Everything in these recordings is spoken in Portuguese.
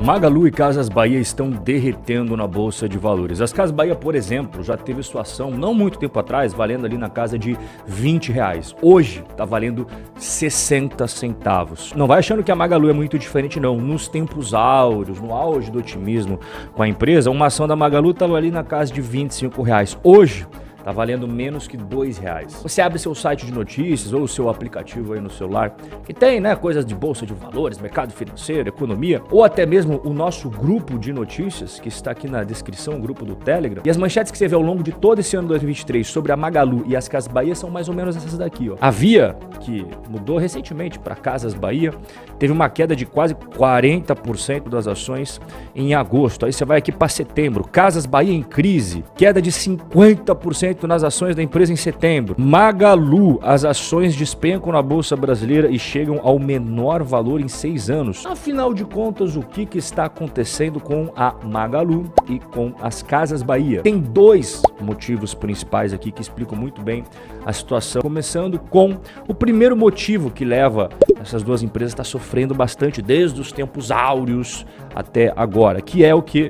Magalu e Casas Bahia estão derretendo na Bolsa de Valores. As Casas Bahia, por exemplo, já teve situação não muito tempo atrás, valendo ali na casa de R$20. Hoje está valendo 60 centavos. Não vai achando que a Magalu é muito diferente não. Nos tempos áureos, no auge do otimismo com a empresa, uma ação da Magalu estava ali na casa de R$25. Hoje tá valendo menos que R$2. Você abre seu site de notícias ou o seu aplicativo aí no celular, que tem, né, coisas de bolsa de valores, mercado financeiro, economia, ou até mesmo o nosso grupo de notícias, que está aqui na descrição, o grupo do Telegram. E as manchetes que você vê ao longo de todo esse ano 2023 sobre a Magalu e as Casas Bahia são mais ou menos essas daqui, ó. A Via, que mudou recentemente para Casas Bahia, teve uma queda de quase 40% das ações em agosto. Aí você vai aqui para setembro. Casas Bahia em crise, queda de 50% nas ações da empresa em setembro. Magalu, as ações despencam na Bolsa Brasileira e chegam ao menor valor em 6 anos. Afinal de contas, o que está acontecendo com a Magalu e com as Casas Bahia? Tem dois motivos principais aqui que explicam muito bem a situação. Começando com o primeiro motivo que leva essas duas empresas a estar sofrendo bastante desde os tempos áureos até agora, que é o que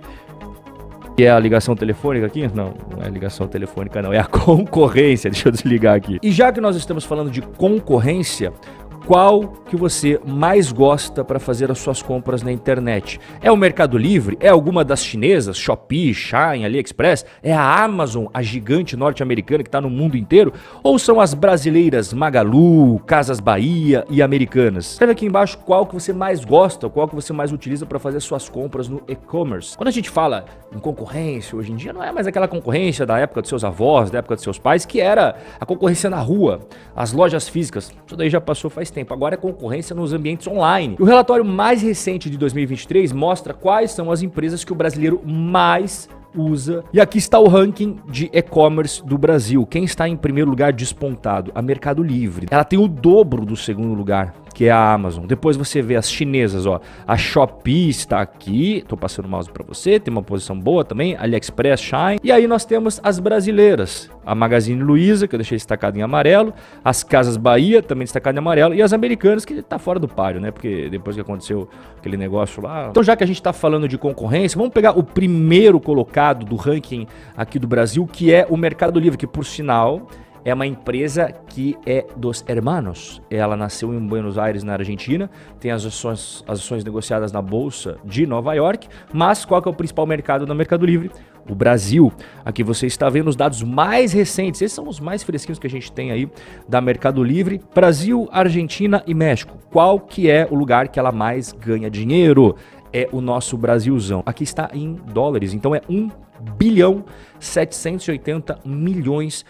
é a ligação telefônica aqui? Não é a ligação telefônica não, é a concorrência. Deixa eu desligar aqui. E já que nós estamos falando de concorrência, qual que você mais gosta para fazer as suas compras na internet? É o Mercado Livre? É alguma das chinesas? Shopee, Shein, AliExpress? É a Amazon, a gigante norte-americana que está no mundo inteiro? Ou são as brasileiras Magalu, Casas Bahia e Americanas? Escreve aqui embaixo qual que você mais gosta, qual que você mais utiliza para fazer suas compras no e-commerce. Quando a gente fala em concorrência, hoje em dia não é mais aquela concorrência da época dos seus avós, da época dos seus pais, que era a concorrência na rua, as lojas físicas. Isso daí já passou faz tempo. Agora é concorrência nos ambientes online. O relatório mais recente de 2023 mostra quais são as empresas que o brasileiro mais usa. E aqui está o ranking de e-commerce do Brasil. Quem está em primeiro lugar despontado? A Mercado Livre. Ela tem o dobro do segundo lugar, que é a Amazon. Depois você vê as chinesas, ó. A Shopee está aqui. Tô passando o mouse para você. Tem uma posição boa também. AliExpress, Shein. E aí nós temos as brasileiras. A Magazine Luiza, que eu deixei destacado em amarelo. As Casas Bahia, também destacado em amarelo. E as Americanas, que tá fora do páreo, né? Porque depois que aconteceu aquele negócio lá. Então, já que a gente tá falando de concorrência, vamos pegar o primeiro colocado do ranking aqui do Brasil, que é o Mercado Livre, que por sinal é uma empresa que é dos hermanos. Ela nasceu em Buenos Aires, na Argentina, tem as ações negociadas na Bolsa de Nova York, mas qual que é o principal mercado do Mercado Livre? O Brasil. Aqui você está vendo os dados mais recentes, esses são os mais fresquinhos que a gente tem aí da Mercado Livre. Brasil, Argentina e México. Qual que é o lugar que ela mais ganha dinheiro? É o nosso Brasilzão. Aqui está em dólares, então é 1,780 bilhões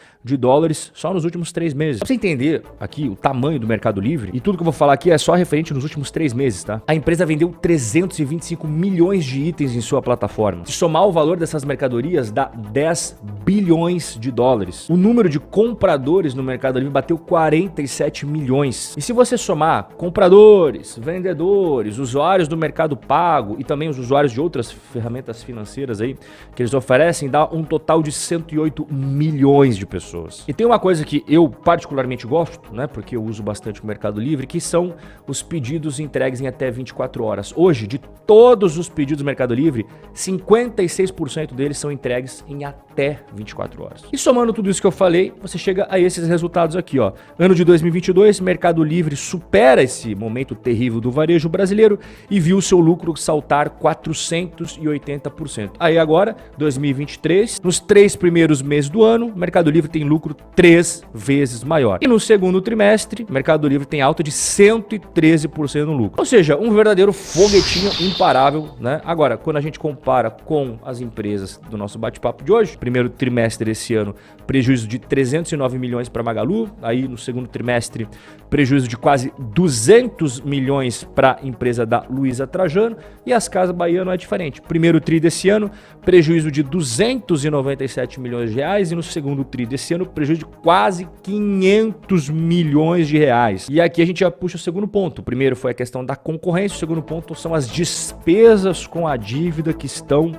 só nos últimos 3 meses. Pra você entender aqui o tamanho do Mercado Livre, e tudo que eu vou falar aqui é só referente nos últimos 3 meses, tá? A empresa vendeu 325 milhões de itens em sua plataforma. Se somar o valor dessas mercadorias, dá 10 bilhões de dólares. O número de compradores no Mercado Livre bateu 47 milhões. E se você somar compradores, vendedores, usuários do Mercado Pago e também os usuários de outras ferramentas financeiras aí que eles oferecem, dá um total de 108 milhões de pessoas. E tem uma coisa que eu particularmente gosto, né, porque eu uso bastante o Mercado Livre, que são os pedidos entregues em até 24 horas. Hoje, de todos os pedidos do Mercado Livre, 56% deles são entregues em até 24 horas. E somando tudo isso que eu falei, você chega a esses resultados aqui, ó. Ano de 2022, Mercado Livre supera esse momento terrível do varejo brasileiro e viu seu lucro saltar 480%. Aí agora, 2023, nos 3 primeiros meses do ano, Mercado Livre tem lucro 3 vezes maior. E no segundo trimestre, Mercado Livre tem alta de 113% no lucro. Ou seja, um verdadeiro foguetinho imparável, né? Agora, quando a gente compara com as empresas do nosso bate-papo de hoje, primeiro trimestre desse ano, prejuízo de 309 milhões para Magalu, aí no segundo trimestre, prejuízo de quase 200 milhões para a empresa da Luiza Trajano, e as Casas Bahia não é diferente. Primeiro tri desse ano, prejuízo de 297 milhões de reais, e no segundo tri desse ano, prejuízo de quase 500 milhões de reais. E aqui a gente já puxa o segundo ponto. O primeiro foi a questão da concorrência, o segundo ponto são as despesas com a dívida que estão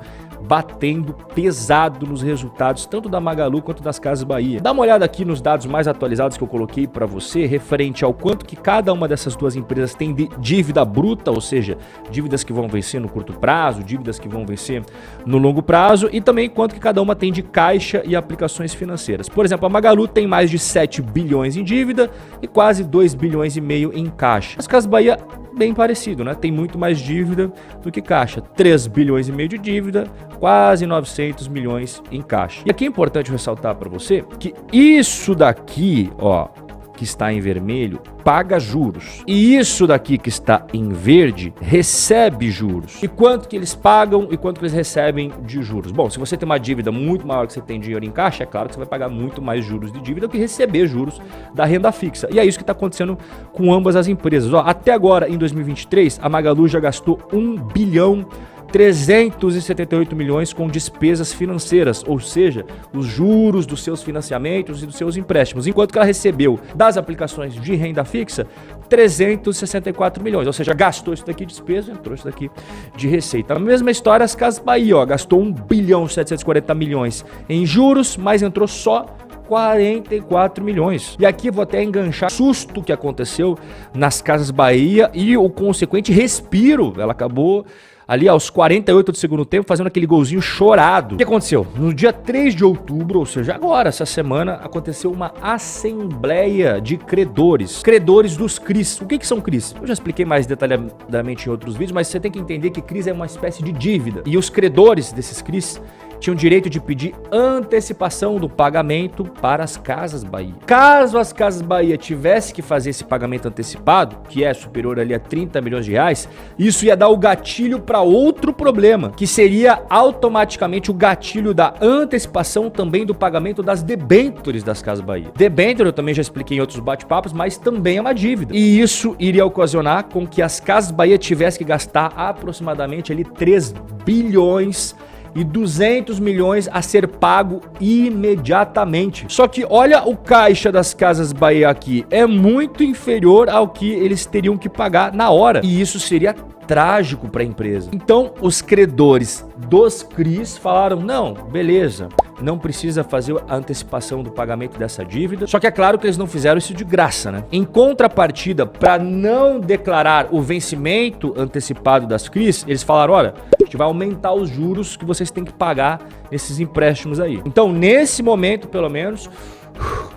batendo pesado nos resultados, tanto da Magalu quanto das Casas Bahia. Dá uma olhada aqui nos dados mais atualizados que eu coloquei para você, referente ao quanto que cada uma dessas duas empresas tem de dívida bruta, ou seja, dívidas que vão vencer no curto prazo, dívidas que vão vencer no longo prazo, e também quanto que cada uma tem de caixa e aplicações financeiras. Por exemplo, a Magalu tem mais de 7 bilhões em dívida e quase 2 bilhões e meio em caixa. As Casas Bahia, bem parecido, né? Tem muito mais dívida do que caixa. 3 bilhões e meio de dívida, quase 900 milhões em caixa. E aqui é importante ressaltar para você que isso daqui, ó, que está em vermelho, paga juros. E isso daqui que está em verde recebe juros. E quanto que eles pagam e quanto que eles recebem de juros? Bom, se você tem uma dívida muito maior que você tem dinheiro em caixa, é claro que você vai pagar muito mais juros de dívida do que receber juros da renda fixa. E é isso que está acontecendo com ambas as empresas. Ó, até agora, em 2023, a Magalu já gastou 1 bilhão 378 milhões com despesas financeiras, ou seja, os juros dos seus financiamentos e dos seus empréstimos, enquanto que ela recebeu das aplicações de renda fixa 364 milhões, ou seja, gastou isso daqui de despesa, entrou isso daqui de receita. A mesma história as Casas Bahia, ó, gastou 1 bilhão 740 milhões em juros, mas entrou só 44 milhões. E aqui vou até enganchar o susto que aconteceu nas Casas Bahia e o consequente respiro. Ela acabou ali aos 48 do segundo tempo, fazendo aquele golzinho chorado. O que aconteceu? No dia 3 de outubro, ou seja, agora, essa semana, aconteceu uma assembleia de credores. Credores dos CRIs. O que são CRIs? Eu já expliquei mais detalhadamente em outros vídeos, mas você tem que entender que CRIs é uma espécie de dívida. E os credores desses CRIs tinham direito de pedir antecipação do pagamento para as Casas Bahia. Caso as Casas Bahia tivesse que fazer esse pagamento antecipado, que é superior ali a 30 milhões de reais, isso ia dar o gatilho para outro problema, que seria automaticamente o gatilho da antecipação também do pagamento das debêntures das Casas Bahia. Debênture eu também já expliquei em outros bate-papos, mas também é uma dívida. E isso iria ocasionar com que as Casas Bahia tivessem que gastar aproximadamente ali 3 bilhões e 200 milhões a ser pago imediatamente. Só que olha o caixa das Casas Bahia aqui, é muito inferior ao que eles teriam que pagar na hora. E isso seria trágico para a empresa. Então, os credores dos CRIs falaram, não, beleza, não precisa fazer a antecipação do pagamento dessa dívida. Só que é claro que eles não fizeram isso de graça, né? Em contrapartida, para não declarar o vencimento antecipado das CRIs, eles falaram, olha, a gente vai aumentar os juros que vocês têm que pagar nesses empréstimos aí. Então, nesse momento, pelo menos,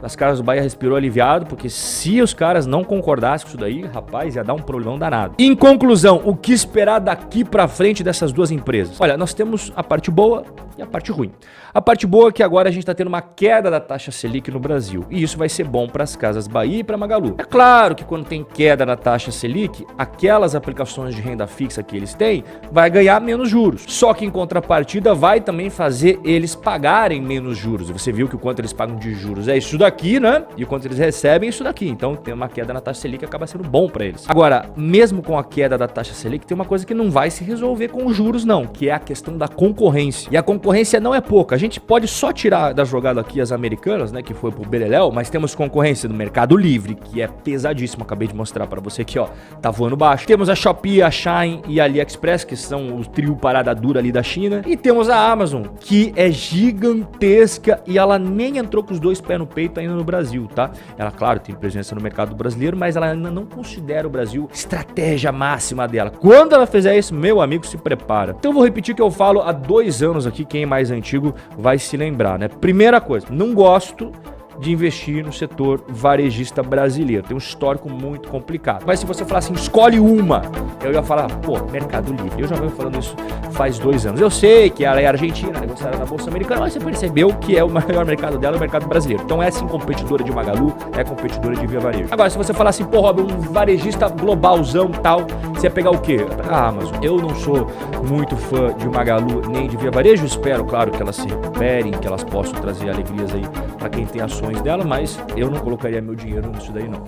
as Casas Bahia respirou aliviado, porque se os caras não concordassem com isso daí, rapaz, ia dar um problemão danado. Em conclusão, o que esperar daqui pra frente dessas duas empresas? Olha, nós temos a parte boa e a parte ruim. A parte boa é que agora a gente tá tendo uma queda da taxa Selic no Brasil, e isso vai ser bom para as Casas Bahia e para Magalu. É claro que quando tem queda na taxa Selic, aquelas aplicações de renda fixa que eles têm vai ganhar menos juros. Só que em contrapartida vai também fazer eles pagarem menos juros. Você viu que o quanto eles pagam de juros é isso daqui, né? E o quanto eles recebem é isso daqui. Então tem uma queda na taxa Selic que acaba sendo bom para eles. Agora, mesmo com a queda da taxa Selic, tem uma coisa que não vai se resolver com os juros não, que é a questão da concorrência. E a concorrência não é pouca. A gente pode só tirar da jogada aqui as americanas, né, que foi pro beleléu, mas temos concorrência no Mercado Livre, que é pesadíssimo. Acabei de mostrar para você aqui, ó, tá voando baixo. Temos a Shopee, a Shein e a AliExpress, que são o trio parada dura ali da China. E temos a Amazon, que é gigantesca e ela nem entrou com os dois pés no peito ainda no Brasil, tá? Ela, claro, tem presença no mercado brasileiro, mas ela ainda não considera o Brasil estratégia máxima dela. Quando ela fizer isso, meu amigo, se prepara. Então eu vou repetir o que eu falo há 2 anos aqui, quem é mais antigo vai se lembrar, né? Primeira coisa, não gosto de investir no setor varejista brasileiro. Tem um histórico muito complicado. Mas se você falar assim, escolhe uma, eu ia falar, pô, Mercado Livre. Eu já venho falando isso faz 2 anos. Eu sei que ela é argentina, negociada na Bolsa Americana, mas você percebeu que é o maior mercado dela, é o mercado brasileiro. Então é sim competidora de Magalu, é competidora de Via Varejo. Agora, se você falar assim, pô, Rob, um varejista globalzão e tal, você ia pegar o quê? A Amazon. Eu não sou muito fã de Magalu nem de Via Varejo. Espero, claro, que elas se recuperem, que elas possam trazer alegrias aí para quem tem ações dela, mas eu não colocaria meu dinheiro nisso daí não.